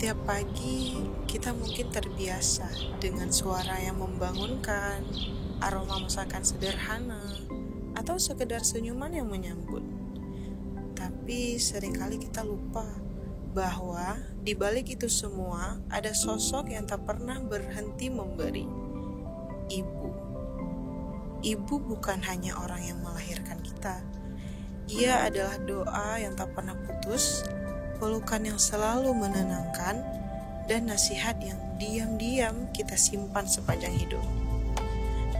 Setiap pagi, kita mungkin terbiasa dengan suara yang membangunkan, aroma masakan sederhana, atau sekedar senyuman yang menyambut. Tapi seringkali kita lupa bahwa di balik itu semua ada sosok yang tak pernah berhenti memberi. Ibu. Ibu bukan hanya orang yang melahirkan kita. Ia adalah doa yang tak pernah putus, pelukan yang selalu menenangkan, dan nasihat yang diam-diam kita simpan sepanjang hidup.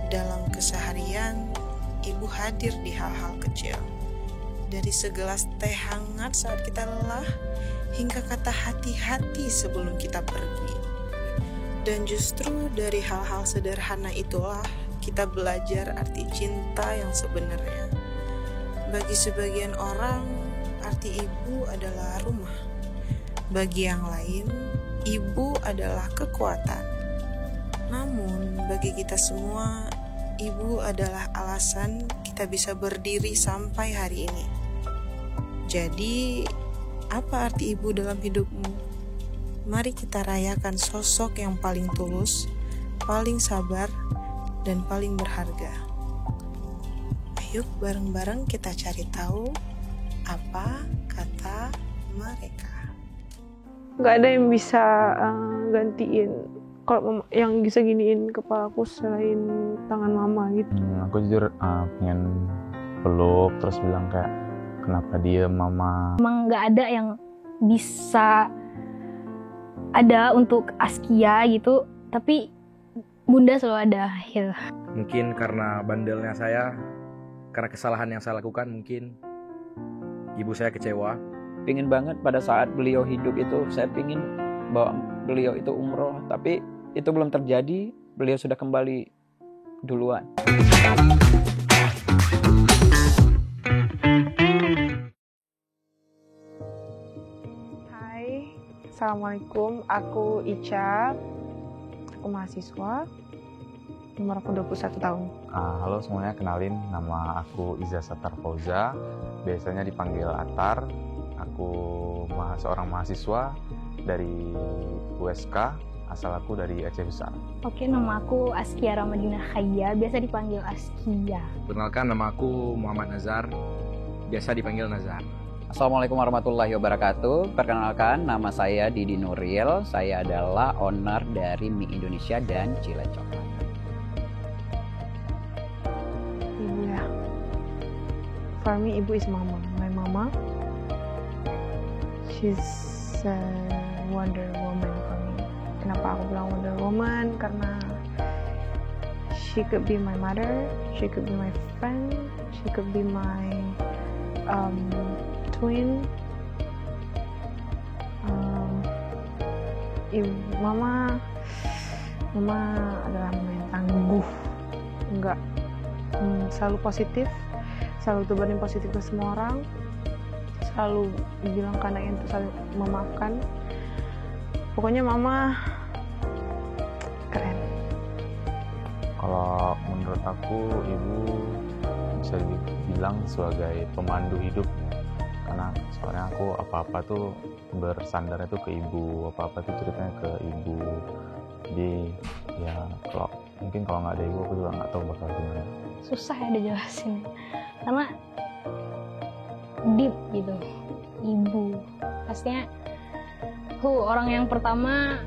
Dalam keseharian, ibu hadir di hal-hal kecil. Dari segelas teh hangat saat kita lelah, hingga kata hati-hati sebelum kita pergi. Dan justru dari hal-hal sederhana itulah kita belajar arti cinta yang sebenarnya. Bagi sebagian orang, arti ibu adalah rumah. Bagi yang lain, ibu adalah kekuatan. Namun, bagi kita semua, ibu adalah alasan kita bisa berdiri sampai hari ini. Jadi, apa arti ibu dalam hidupmu? Mari kita rayakan sosok yang paling tulus, paling sabar, dan paling berharga. Ayo bareng-bareng kita cari tahu apa kata mereka. Gak ada yang bisa gantiin kalau yang bisa giniin kepalaku selain tangan mama gitu. Aku jujur pengen peluk terus bilang kayak kenapa dia mama. Emang gak ada yang bisa ada untuk Askia gitu, tapi bunda selalu ada gitu. Mungkin karena bandelnya saya, karena kesalahan yang saya lakukan, mungkin ibu saya kecewa. Pingin banget pada saat beliau hidup itu, saya pingin bawa beliau itu umroh, tapi itu belum terjadi, beliau sudah kembali duluan. Hai, Assalamualaikum, aku Ica, aku mahasiswa, umur aku 21 tahun. Halo semuanya, kenalin nama aku Iza Satar Fauza, biasanya dipanggil Atar. Aku seorang mahasiswa dari USK, asal aku dari Aceh Besar. Oke, nama aku Askia Ramadina Khaya, biasa dipanggil Askia. Perkenalkan, nama aku Muhammad Nazar, biasa dipanggil Nazar. Assalamualaikum warahmatullahi wabarakatuh. Perkenalkan, nama saya Didi Nuril. Saya adalah owner dari Mie Indonesia dan Cile Coklat. Ibu ya. For me, ibu is mama. My mama, she's a Wonder Woman for me. Kenapa aku bilang Wonder Woman? Karena she could be my mother, she could be my friend, she could be my twin. Mama adalah mama yang tangguh, enggak selalu positif, selalu tebarin positif ke semua orang, selalu bilang ke anaknya untuk saling memaafkan. Pokoknya mama keren. Kalau menurut aku, ibu bisa dibilang sebagai pemandu hidup. Karena soalnya aku apa-apa tuh bersandarnya tuh ke ibu, apa-apa tuh ceritanya ke ibu. Jadi ya mungkin kalau nggak ada ibu, aku juga nggak tahu bakal gimana. Susah ya dijelasin, karena deep gitu. Ibu pastinya orang yang pertama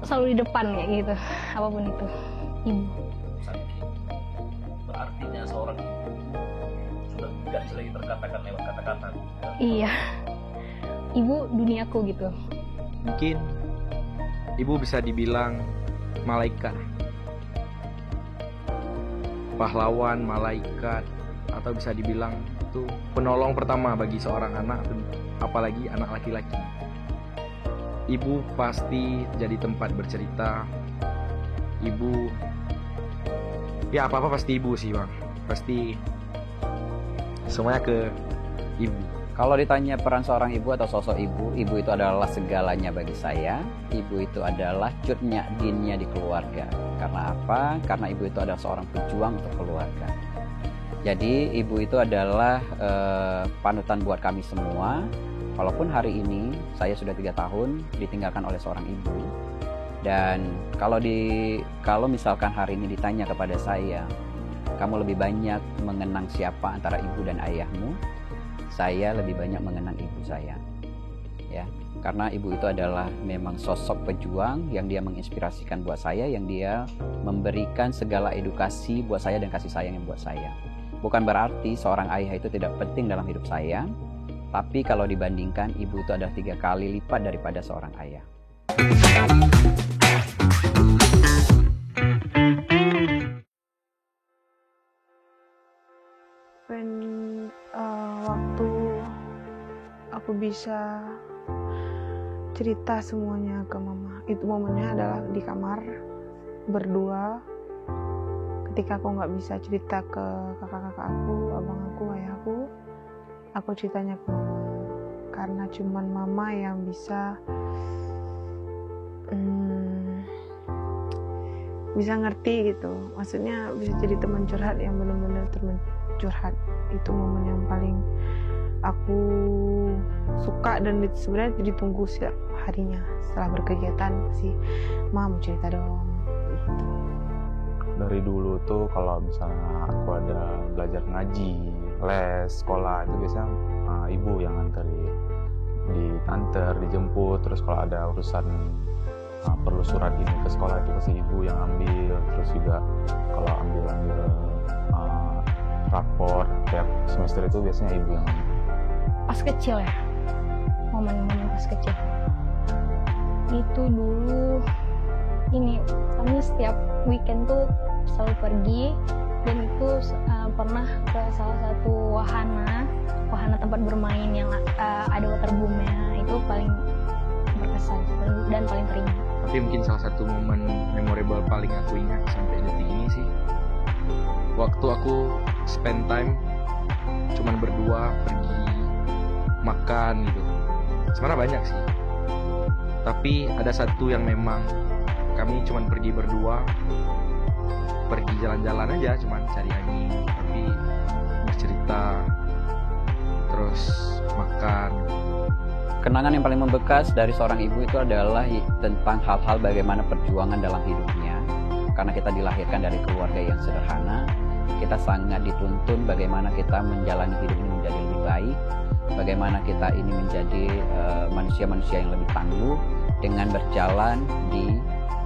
selalu di depan kayak gitu, apapun itu. Ibu berartinya seorang ibu sudah tidak bisa lagi terkatakan lewat kata-kata. Iya, ibu duniaku gitu. Mungkin ibu bisa dibilang malaikat, pahlawan, malaikat, atau bisa dibilang itu penolong pertama bagi seorang anak, apalagi anak laki-laki. Ibu pasti jadi tempat bercerita. Ibu, ya apa-apa pasti ibu sih bang. Pasti semuanya ke ibu. Kalau ditanya peran seorang ibu atau sosok ibu, ibu itu adalah segalanya bagi saya. Ibu itu adalah cutnya dinnya di keluarga. Karena apa? Karena ibu itu adalah seorang pejuang untuk keluarga. Jadi ibu itu adalah panutan buat kami semua. Walaupun hari ini saya sudah 3 tahun ditinggalkan oleh seorang ibu, dan kalau misalkan hari ini ditanya kepada saya, kamu lebih banyak mengenang siapa antara ibu dan ayahmu? Saya lebih banyak mengenang ibu saya. Ya, karena ibu itu adalah memang sosok pejuang yang dia menginspirasikan buat saya, yang dia memberikan segala edukasi buat saya dan kasih sayang yang buat saya. Bukan berarti seorang ayah itu tidak penting dalam hidup saya, tapi kalau dibandingkan, ibu itu adalah 3 kali lipat daripada seorang ayah. Waktu aku bisa cerita semuanya ke mama, itu momennya adalah di kamar berdua, ketika aku nggak bisa cerita ke kakak-kakak aku, abang aku, ayahku, aku ceritanya ke mama, karena cuman mama yang bisa ngerti gitu, maksudnya bisa jadi teman curhat yang benar-benar teman curhat. Itu momen yang paling aku suka dan sebenarnya ditunggu setiap harinya setelah berkegiatan sih, mau cerita dong gitu. Dari dulu tuh kalau misalnya aku ada belajar ngaji, les, sekolah, itu biasanya ibu yang nganterin, diantar, dijemput. Terus kalau ada urusan perlu surat ini ke sekolah, itu pasti ibu yang ambil. Terus juga kalau ambil rapor tiap semester itu biasanya ibu yang ambil. Pas kecil ya, momen-momen pas kecil itu dulu ini, kami setiap weekend tuh selalu pergi, dan itu pernah ke salah satu wahana tempat bermain yang ada waterboomnya. Itu paling berkesan dan paling teringat. Tapi mungkin salah satu momen memorable paling aku ingat sampai detik ini sih, waktu aku spend time cuman berdua, pergi makan gitu. Sebenarnya banyak sih, tapi ada satu yang memang kami cuman pergi berdua, pergi jalan-jalan aja, cuman cari angin, tapi bercerita, terus makan. Kenangan yang paling membekas dari seorang ibu itu adalah tentang hal-hal bagaimana perjuangan dalam hidupnya. Karena kita dilahirkan dari keluarga yang sederhana, kita sangat dituntun bagaimana kita menjalani hidup ini menjadi lebih baik, bagaimana kita ini menjadi manusia-manusia yang lebih tangguh dengan berjalan di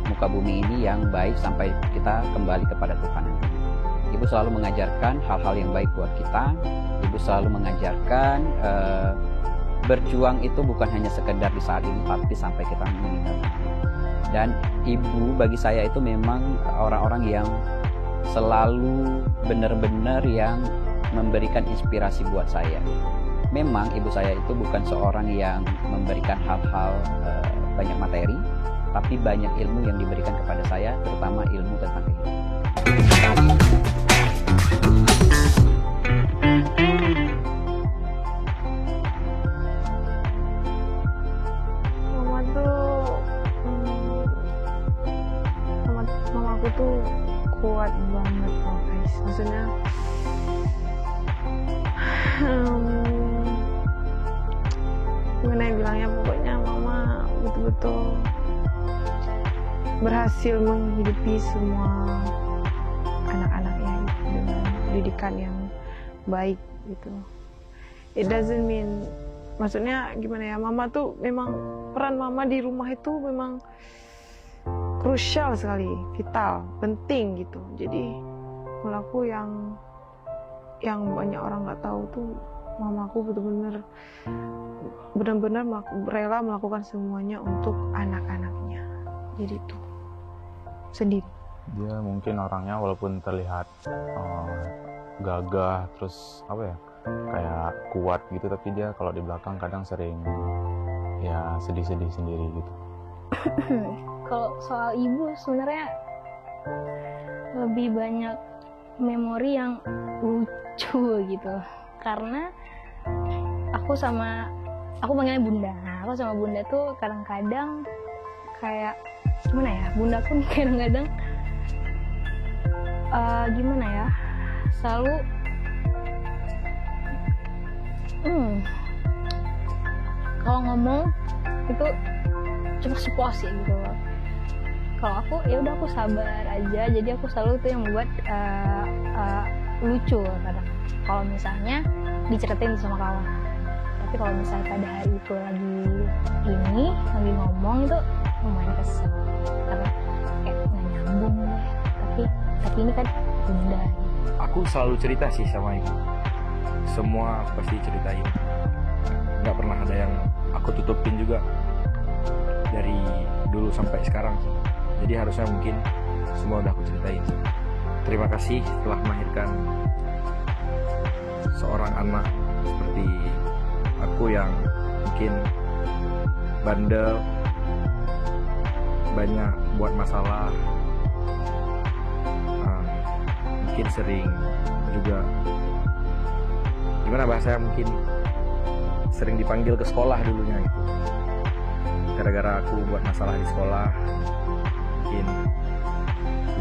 muka bumi ini yang baik sampai kita kembali kepada Tuhan. Ibu selalu mengajarkan hal-hal yang baik buat kita. Ibu selalu mengajarkan berjuang itu bukan hanya sekedar di saat ini, tapi sampai kita meninggal. Dan ibu bagi saya itu memang orang-orang yang selalu benar-benar yang memberikan inspirasi buat saya. Memang ibu saya itu bukan seorang yang memberikan hal-hal banyak materi, tapi banyak ilmu yang diberikan kepada saya, terutama ilmu tentang kehidupan. Mamaku tuh kuat banget loh guys, maksudnya gimana ya bilangnya, pokoknya mama betul-betul berhasil menghidupi semua anak-anaknya gitu, dengan pendidikan yang baik gitu. It doesn't mean, maksudnya gimana ya, mama tuh memang peran mama di rumah itu memang krusial sekali, vital, penting gitu. Jadi menurut aku yang banyak orang nggak tahu tuh, mamaku benar-benar rela melakukan semuanya untuk anak-anaknya. Jadi tuh sendiri. Dia mungkin orangnya walaupun terlihat gagah, terus kayak kuat gitu, tapi dia kalau di belakang kadang sering ya sedih-sedih sendiri gitu. Kalau soal ibu sebenarnya lebih banyak memori yang lucu gitu, karena aku panggilnya bunda. Aku sama bunda tuh kadang-kadang kayak gimana ya, bunda pun kadang-kadang gimana ya, selalu kalau ngomong itu cuma sepuasnya gitu loh. Kalau aku ya udah aku sabar aja, jadi aku selalu itu yang membuat lucu kadang kalau misalnya diceritain sama kawan. Tapi kalau misalnya pada hari itu lagi ngomong itu lumayan kesel karena kayak nggak nyambung deh. Tapi ini kan bunda. Aku selalu cerita sih sama ibu, semua aku pasti ceritain, nggak pernah ada yang aku tutupin juga dari dulu sampai sekarang. Jadi harusnya mungkin semua udah aku ceritain. Terima kasih telah melahirkan seorang anak seperti aku yang mungkin bandel, banyak buat masalah, mungkin sering juga gimana bahasanya, mungkin sering dipanggil ke sekolah dulunya gitu. Gara-gara aku buat masalah di sekolah. Mungkin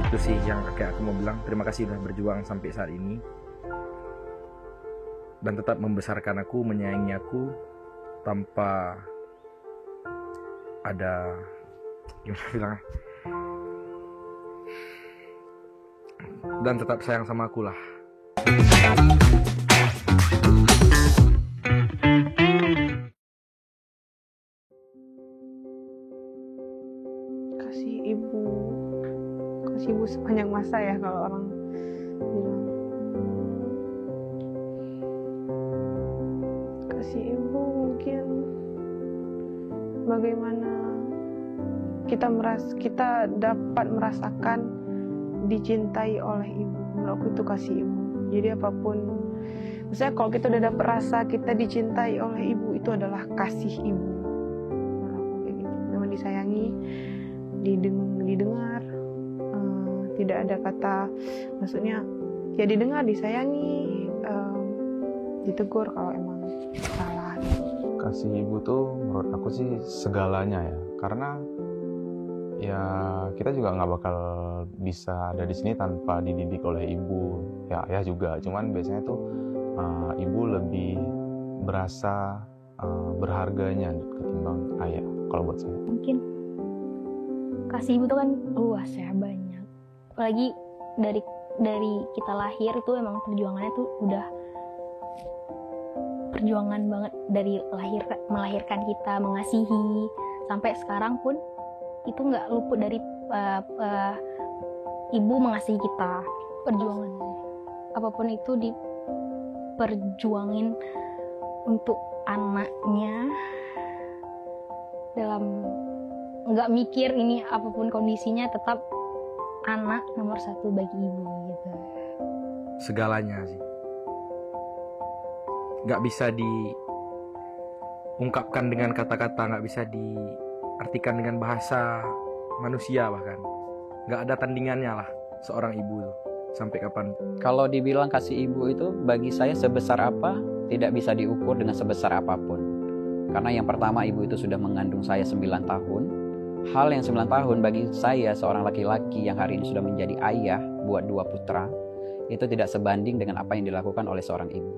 itu sih yang kayak aku mau bilang. Terima kasih udah berjuang sampai saat ini dan tetap membesarkan aku, menyayangi aku tanpa ada gimana bilangnya, dan tetap sayang sama aku lah. Kasih ibu sepanjang masa ya kalau orang bilang. Kasih ibu mungkin bagaimana kita dapat merasakan dicintai oleh ibu. Menurutku itu kasih ibu. Jadi apapun, misalnya kalau kita udah dapat rasa kita dicintai oleh ibu, itu adalah kasih ibu. Menurutku kayak gitu. Memang disayangi, didengar, tidak ada kata, maksudnya ya didengar, disayangi, ditegur kalau emang salah. Kasih ibu tuh menurut aku sih segalanya ya, karena ya kita juga nggak bakal bisa ada di sini tanpa dididik oleh ibu. Ya ayah juga, cuman biasanya tuh ibu lebih berasa berharganya ketimbang ayah kalau buat saya. Mungkin kasih ibu tuh kan luas ya, banyak. Apalagi dari kita lahir itu emang perjuangannya tuh udah perjuangan banget, dari melahirkan kita, mengasihi sampai sekarang pun itu nggak luput dari ibu mengasihi kita. Perjuangan apapun itu diperjuangin untuk anaknya, dalam nggak mikir ini apapun kondisinya, tetap anak nomor satu bagi ibu gitu. Segalanya sih, nggak bisa diungkapkan dengan kata-kata, nggak bisa diartikan dengan bahasa manusia, bahkan nggak ada tandingannya lah seorang ibu tuh sampai kapan. Kalau dibilang kasih ibu itu bagi saya sebesar apa, tidak bisa diukur dengan sebesar apapun. Karena yang pertama, ibu itu sudah mengandung saya 9 tahun. Hal yang 9 tahun bagi saya, seorang laki-laki yang hari ini sudah menjadi ayah buat 2 putra, itu tidak sebanding dengan apa yang dilakukan oleh seorang ibu.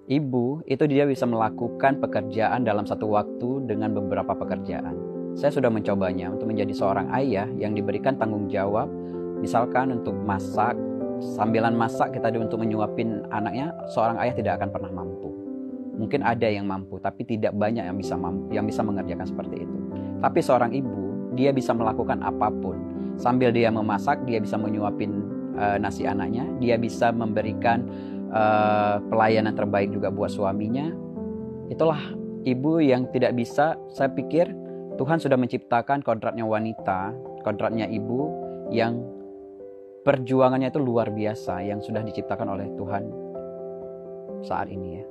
Ibu itu dia bisa melakukan pekerjaan dalam satu waktu dengan beberapa pekerjaan. Saya sudah mencobanya untuk menjadi seorang ayah yang diberikan tanggung jawab, misalkan untuk masak, sambilan masak kita untuk menyuapin anaknya, seorang ayah tidak akan pernah mampu. Mungkin ada yang mampu, tapi tidak banyak yang bisa mengerjakan seperti itu. Tapi seorang ibu, dia bisa melakukan apapun. Sambil dia memasak, dia bisa menyuapin nasi anaknya, dia bisa memberikan pelayanan terbaik juga buat suaminya. Itulah ibu yang tidak bisa, saya pikir Tuhan sudah menciptakan kodratnya wanita, kodratnya ibu yang perjuangannya itu luar biasa, yang sudah diciptakan oleh Tuhan saat ini ya.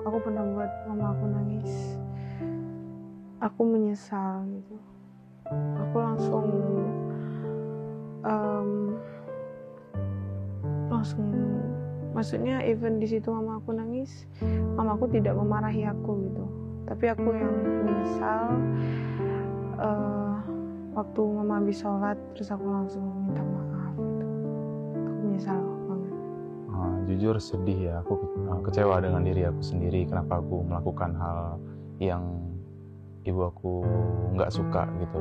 Aku pernah buat mama aku nangis. Aku menyesal gitu. Aku langsung maksudnya even di situ mama aku nangis, mama aku tidak memarahi aku gitu. Tapi aku yang menyesal, waktu mama habis sholat terus aku langsung minta maaf gitu. Aku menyesal banget. Jujur sedih ya, aku kecewa dengan diri aku sendiri kenapa aku melakukan hal yang ibu aku nggak suka gitu.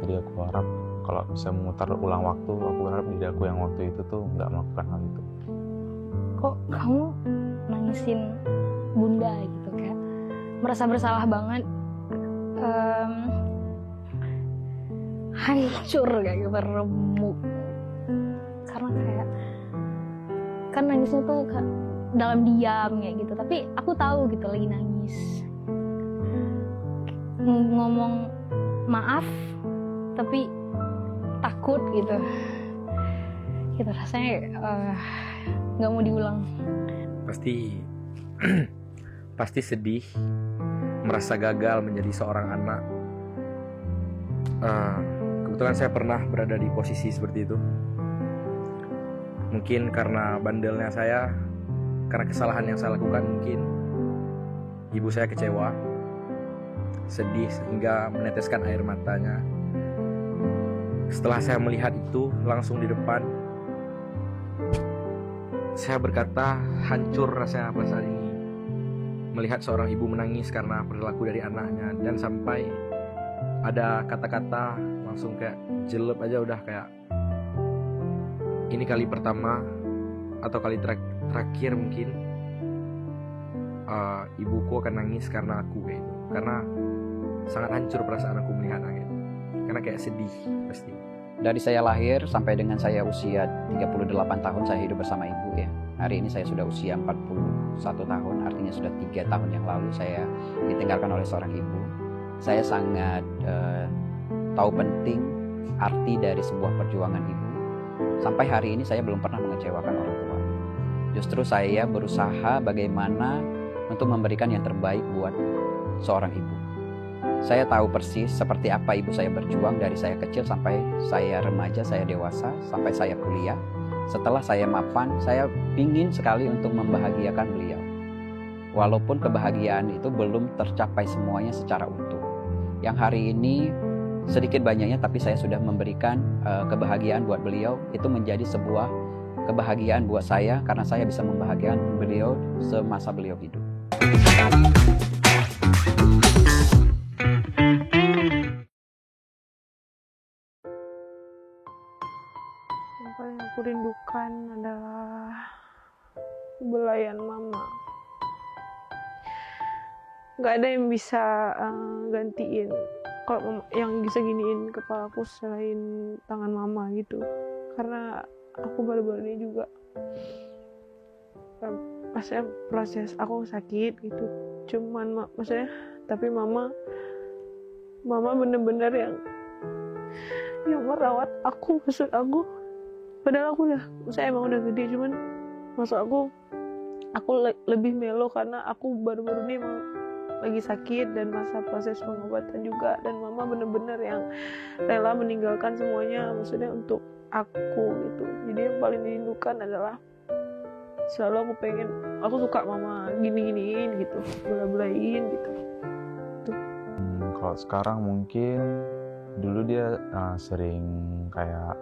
Jadi aku harap kalau bisa memutar ulang waktu, aku berharap diri aku yang waktu itu tuh nggak melakukan hal itu. Kok kamu nangisin bunda gitu, kayak merasa bersalah banget, hancur kayak beremuk, karena kayak kan nangisnya tuh dalam diam kayak gitu, tapi aku tahu gitu lagi nangis, ngomong maaf tapi takut gitu rasanya nggak mau diulang. Pasti sedih, merasa gagal menjadi seorang anak. Kebetulan saya pernah berada di posisi seperti itu. Mungkin karena bandelnya saya, karena kesalahan yang saya lakukan, mungkin ibu saya kecewa, sedih sehingga meneteskan air matanya. Setelah saya melihat itu langsung di depan, saya berkata, hancur rasanya pada saat ini melihat seorang ibu menangis karena perilaku dari anaknya. Dan sampai ada kata-kata langsung kayak jelek aja, udah kayak ini kali pertama atau kali terakhir mungkin ibuku akan nangis karena aku kayak itu. Karena sangat hancur perasaan aku melihatnya gitu. Karena kayak sedih pasti. Dari saya lahir sampai dengan saya usia 38 tahun saya hidup bersama ibu ya. Hari ini saya sudah usia 41 tahun, artinya sudah 3 tahun yang lalu saya ditinggalkan oleh seorang ibu. Saya sangat tahu penting arti dari sebuah perjuangan ibu. Sampai hari ini saya belum pernah mengecewakan orang tua. Justru saya berusaha bagaimana untuk memberikan yang terbaik buat seorang ibu. Saya tahu persis seperti apa ibu saya berjuang dari saya kecil sampai saya remaja, saya dewasa, sampai saya kuliah. Setelah saya mapan, saya ingin sekali untuk membahagiakan beliau. Walaupun kebahagiaan itu belum tercapai semuanya secara utuh. Yang hari ini sedikit banyaknya, tapi saya sudah memberikan kebahagiaan buat beliau. Itu menjadi sebuah kebahagiaan buat saya karena saya bisa membahagiakan beliau semasa beliau hidup. Yang paling aku rindukan adalah belayan mama. Gak ada yang bisa gantiin kalau yang bisa giniin kepalaku selain tangan mama gitu. Karena aku baru-baru ini juga maksudnya proses aku sakit gitu. Cuman maksudnya tapi mama bener-bener yang merawat aku, maksud aku. Padahal aku saya emang udah gede, cuman maksud aku lebih melo karena aku baru-baru ini emang lagi sakit dan masa proses pengobatan juga. Dan mama bener-bener yang rela meninggalkan semuanya maksudnya untuk aku gitu. Jadi yang paling dirindukan adalah selalu aku suka mama gini-giniin gitu, bela-belain gitu. Kalau sekarang mungkin dulu dia sering kayak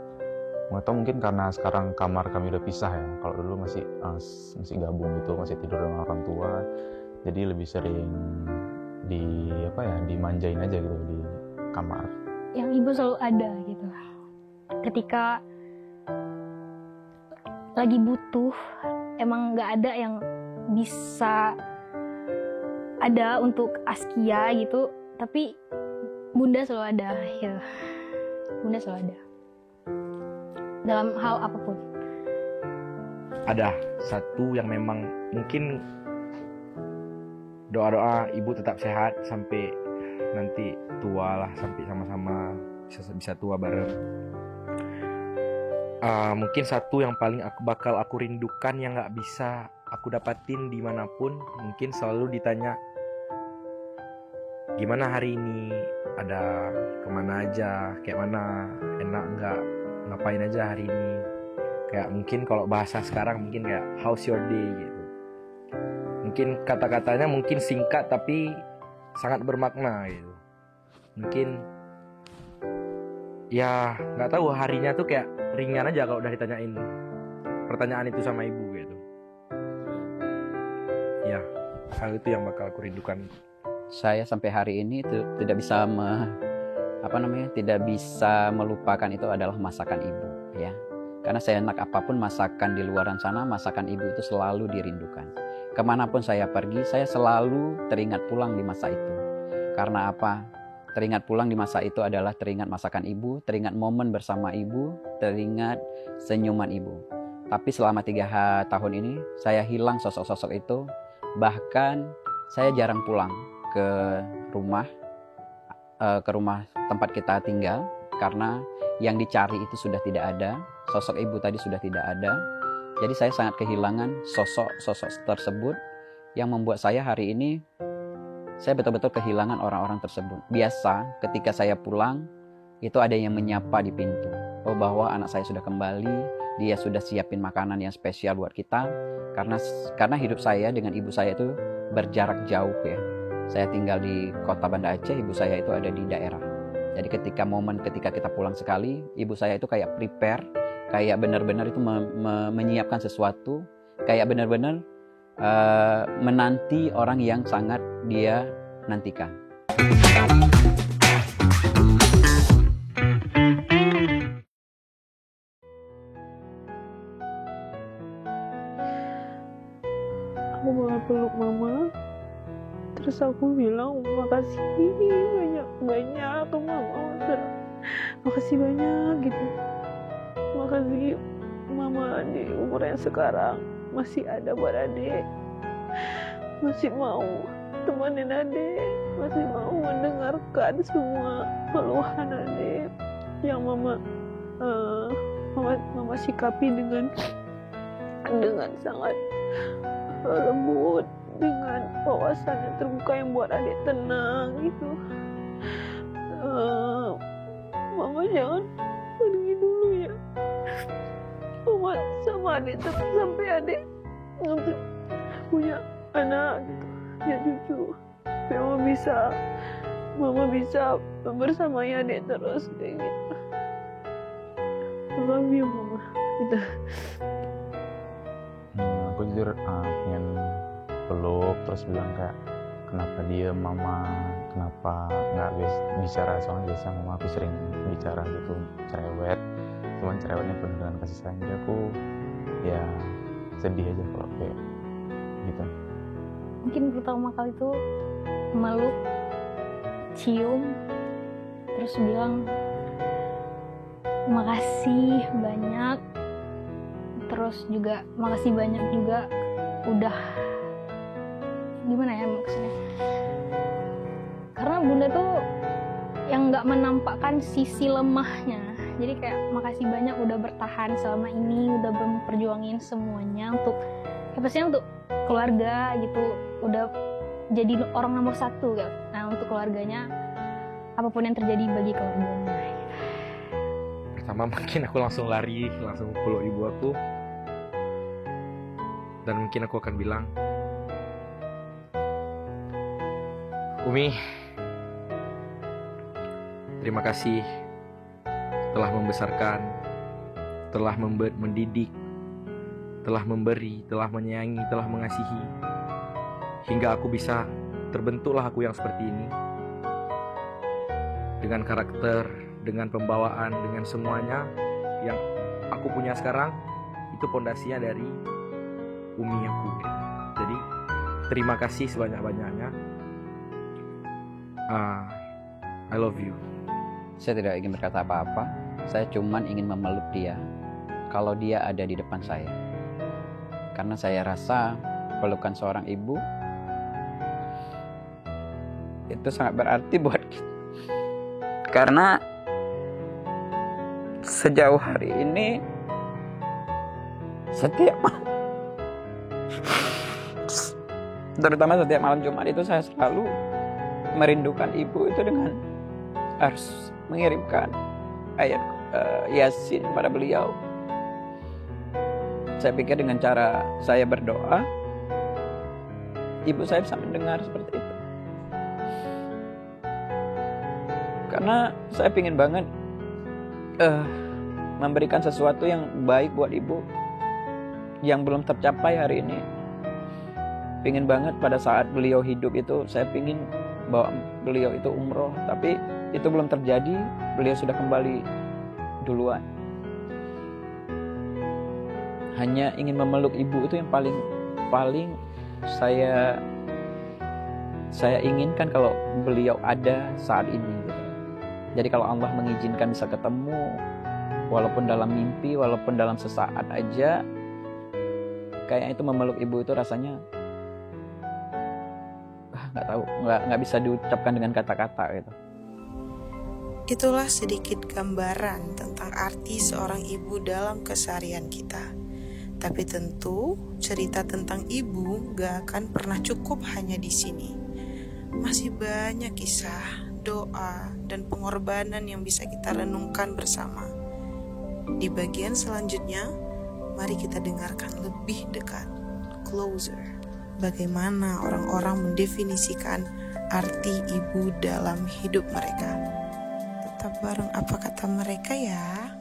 nggak tahu, mungkin karena sekarang kamar kami udah pisah ya. Kalau dulu masih gabung gitu, masih tidur dengan orang tua, jadi lebih sering dimanjain aja gitu di kamar. Yang ibu selalu ada gitu. Ketika lagi butuh, emang nggak ada yang bisa ada untuk Askia gitu, tapi bunda selalu ada gitu. Bunda selalu ada dalam hal apapun. Ada satu yang memang mungkin doa-doa ibu tetap sehat sampai nanti tua lah, sampai sama-sama bisa tua bareng. Mungkin satu yang paling bakal aku rindukan yang gak bisa aku dapatin dimanapun, mungkin selalu ditanya gimana hari ini, ada kemana aja, kayak mana, enak gak, ngapain aja hari ini. Kayak mungkin kalau bahasa sekarang mungkin kayak how's your day gitu. Mungkin kata-katanya mungkin singkat tapi sangat bermakna gitu. Mungkin ya nggak tahu, harinya tuh kayak ringan aja kalau udah ditanyain pertanyaan itu sama ibu gitu. Ya, hal itu yang bakal aku rindukan. Saya sampai hari ini itu tidak bisa tidak bisa melupakan itu adalah masakan ibu, ya. Karena seenak apapun masakan di luaran sana, masakan ibu itu selalu dirindukan. Kemanapun saya pergi, saya selalu teringat pulang di masa itu. Karena apa? Teringat pulang di masa itu adalah teringat masakan ibu, teringat momen bersama ibu, teringat senyuman ibu. Tapi selama 3 tahun ini, saya hilang sosok-sosok itu. Bahkan saya jarang pulang ke rumah tempat kita tinggal, karena yang dicari itu sudah tidak ada, sosok ibu tadi sudah tidak ada. Jadi saya sangat kehilangan sosok-sosok tersebut, yang membuat saya hari ini saya betul-betul kehilangan orang-orang tersebut. Biasa ketika saya pulang itu ada yang menyapa di pintu, oh bahwa anak saya sudah kembali, dia sudah siapin makanan yang spesial buat kita. Karena hidup saya dengan ibu saya itu berjarak jauh, ya. Saya tinggal di kota Banda Aceh, ibu saya itu ada di daerah. Jadi ketika kita pulang sekali, ibu saya itu kayak prepare, kayak benar-benar itu menyiapkan sesuatu, kayak benar-benar menanti orang yang sangat dia nantikan. Aku malah peluk mama, terus aku bilang makasih banyak ke mama, makasih banyak gitu, makasih mama di umur yang sekarang masih ada buat adik, masih mau temenin adik, masih mau mendengarkan semua keluhan adik yang mama sikapi dengan sangat lembut, dengan wawasan yang terbuka yang buat adik tenang gitu. Mama jangan pergi dulu ya. Mama sama adik terus sampai adik punya anak gitu, ya cucu. Mama bisa bersamanya adik terus kayak gitu. I love you mama gitu. Aku jujur pengen peluk, terus bilang kayak kenapa dia mama, kenapa nggak bicara, soalnya biasa mama aku sering bicara gitu cerewet, cuman cerewetnya penuh dengan kasih sayang. Jadi aku ya sedih aja kalau kayak gitu. Mungkin pertama kali itu meluk, cium, terus bilang makasih banyak, terus juga makasih banyak juga udah gimana ya maksudnya, karena bunda tuh yang nggak menampakkan sisi lemahnya. Jadi kayak makasih banyak udah bertahan selama ini, udah memperjuangin semuanya untuk pastinya untuk keluarga gitu, udah jadi orang nomor 1 gitu. Nah untuk keluarganya, apapun yang terjadi bagi keluarganya. Pertama mungkin aku langsung lari, langsung peluk ibu aku, dan mungkin aku akan bilang, Umi, terima kasih telah membesarkan, telah mendidik, telah memberi, telah menyayangi, telah mengasihi, hingga aku bisa terbentuklah aku yang seperti ini, dengan karakter, dengan pembawaan, dengan semuanya yang aku punya sekarang. Itu pondasinya dari Umi aku. Jadi terima kasih sebanyak-banyaknya. I love you. Saya tidak ingin berkata apa-apa, saya cuman ingin memeluk dia kalau dia ada di depan saya. Karena saya rasa pelukan seorang ibu itu sangat berarti buat kita. Karena sejauh hari ini terutama setiap malam Jumat itu saya selalu merindukan ibu itu dengan harus mengirimkan ayat Yasin pada beliau. Saya pikir dengan cara saya berdoa, ibu saya bisa mendengar seperti itu. Karena saya pingin banget memberikan sesuatu yang baik buat ibu yang belum tercapai hari ini. Pingin banget pada saat beliau hidup itu, saya pingin bawa beliau itu umroh, tapi itu belum terjadi. Beliau sudah kembali duluan. Hanya ingin memeluk ibu itu yang paling saya inginkan kalau beliau ada saat ini gitu. Jadi kalau Allah mengizinkan bisa ketemu, walaupun dalam mimpi, walaupun dalam sesaat aja, kayaknya itu memeluk ibu itu rasanya nggak tahu, nggak bisa diucapkan dengan kata-kata gitu. Itulah sedikit gambaran tentang arti seorang ibu dalam keseharian kita. Tapi tentu cerita tentang ibu gak akan pernah cukup hanya di sini. Masih banyak kisah, doa, dan pengorbanan yang bisa kita renungkan bersama. Di bagian selanjutnya, mari kita dengarkan lebih dekat, closer, bagaimana orang-orang mendefinisikan arti ibu dalam hidup mereka. Tetap bareng apa kata mereka ya.